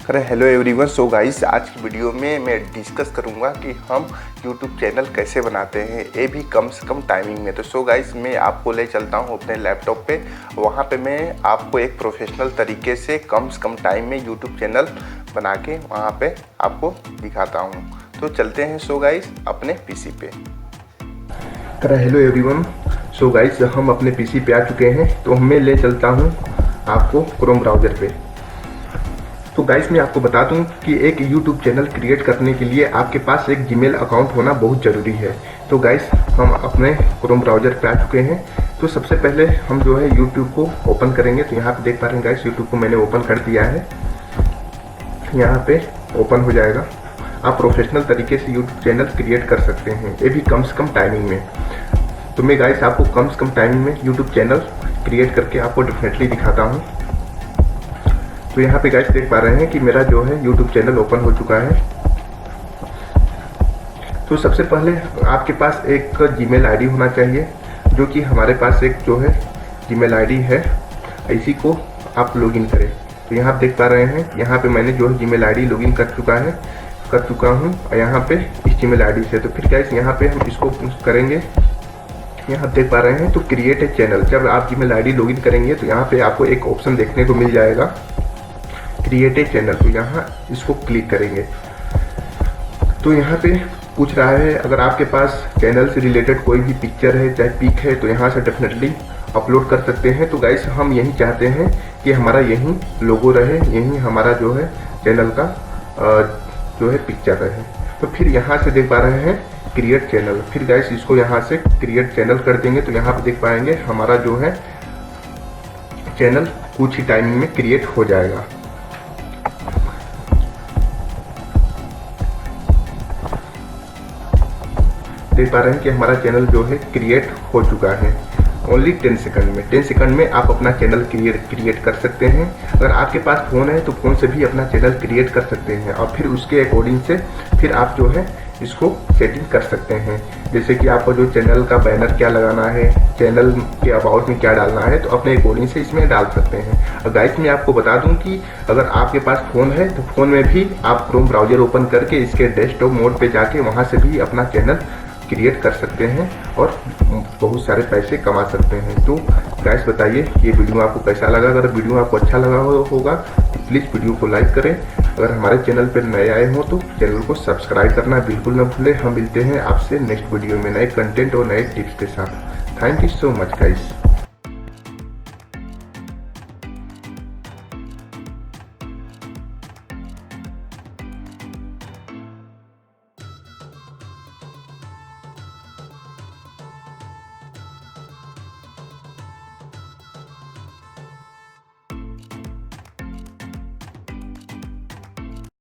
अरे hello everyone. So guys, आज की वीडियो में मैं डिस्कस करूंगा कि हम यूट्यूब चैनल कैसे बनाते हैं, ये भी कम से कम टाइमिंग में। तो सो गाइस, मैं आपको ले चलता हूं अपने लैपटॉप पे। वहां पे मैं आपको एक प्रोफेशनल तरीके से कम टाइम में यूट्यूब चैनल बना के वहां पे आपको दिखाता हूं। तो चलते हैं सो गाइस अपने पीसी पे। अरे हेलो एवरीवन। सो गाइस, हम अपने पीसी पे आ चुके हैं। तो मैं ले चलता हूँ आपको क्रोम ब्राउज़र पे। तो गाइस, मैं आपको बता दूं कि एक YouTube चैनल क्रिएट करने के लिए आपके पास एक जीमेल अकाउंट होना बहुत ज़रूरी है। तो गाइस, हम अपने क्रोम ब्राउज़र पे आ चुके हैं। तो सबसे पहले हम जो है YouTube को ओपन करेंगे। तो यहाँ पे देख पा रहे हैं गाइस, YouTube को मैंने ओपन कर दिया है। यहाँ पे ओपन हो जाएगा। आप प्रोफेशनल तरीके से YouTube चैनल क्रिएट कर सकते हैं, ये भी कम से कम टाइमिंग में। तो मैं गाइस आपको कम से कम टाइमिंग में YouTube चैनल क्रिएट करके आपको डेफिनेटली दिखाता हूँ। तो यहाँ पे गाइस देख पा रहे हैं कि मेरा जो है YouTube चैनल ओपन हो चुका है। तो सबसे पहले आपके पास एक जीमेल आईडी होना चाहिए, जो कि हमारे पास एक जो है जीमेल आईडी है। इसी को आप लॉगिन करें। तो यहाँ आप देख पा रहे हैं, यहाँ पे मैंने जो है जीमेल आईडी लॉगिन कर चुका हूँ यहाँ पे इस जीमेल आईडी से। तो फिर गाइस यहाँ पे हम इसको करेंगे। यहाँ आप देख पा रहे हैं तो क्रिएट ए चैनल। जब आप जीमेल आईडी लॉगिन करेंगे तो यहाँ पे आपको एक ऑप्शन देखने को मिल जाएगा, क्रिएट ए चैनल। तो यहाँ इसको क्लिक करेंगे। तो यहाँ पे पूछ रहा है अगर आपके पास चैनल से रिलेटेड कोई भी पिक्चर है चाहे पिक है तो यहाँ से डेफिनेटली अपलोड कर सकते हैं। तो गाइस, हम यही चाहते हैं कि हमारा यही लोगो रहे, यही हमारा जो है चैनल का जो है पिक्चर रहे। तो फिर यहाँ से देख पा रहे हैं क्रिएट चैनल। फिर गाइस इसको यहाँ से क्रिएट चैनल कर देंगे। तो यहाँ पे देख पाएंगे हमारा जो है चैनल कुछ ही टाइमिंग में क्रिएट हो जाएगा। देख पा रहे हैं कि हमारा चैनल जो है क्रिएट हो चुका है ओनली 10 सेकंड में। 10 सेकंड में आप अपना चैनल क्रिएट कर सकते हैं। अगर आपके पास फ़ोन है तो फ़ोन से भी अपना चैनल क्रिएट कर सकते हैं और फिर उसके अकॉर्डिंग से फिर आप जो है इसको सेटिंग कर सकते हैं। जैसे कि आपको जो चैनल का बैनर क्या लगाना है, चैनल के अबाउट में क्या डालना है, तो अपने अकॉर्डिंग से इसमें डाल सकते हैं। और गाइस, मैं आपको बता दूं कि अगर आपके पास फ़ोन है तो फ़ोन में भी आप क्रोम ब्राउज़र ओपन करके इसके डेस्कटॉप मोड पे जाके वहाँ से भी अपना चैनल क्रिएट कर सकते हैं और बहुत सारे पैसे कमा सकते हैं। तो गाइस बताइए ये वीडियो आपको कैसा लगा। अगर वीडियो आपको अच्छा लगा होगा तो प्लीज़ वीडियो को लाइक करें। अगर हमारे चैनल पर नए आए हों तो चैनल को सब्सक्राइब करना बिल्कुल न भूलें। हम मिलते हैं आपसे नेक्स्ट वीडियो में नए कंटेंट और नए टिप्स के साथ। Thank you so much guys.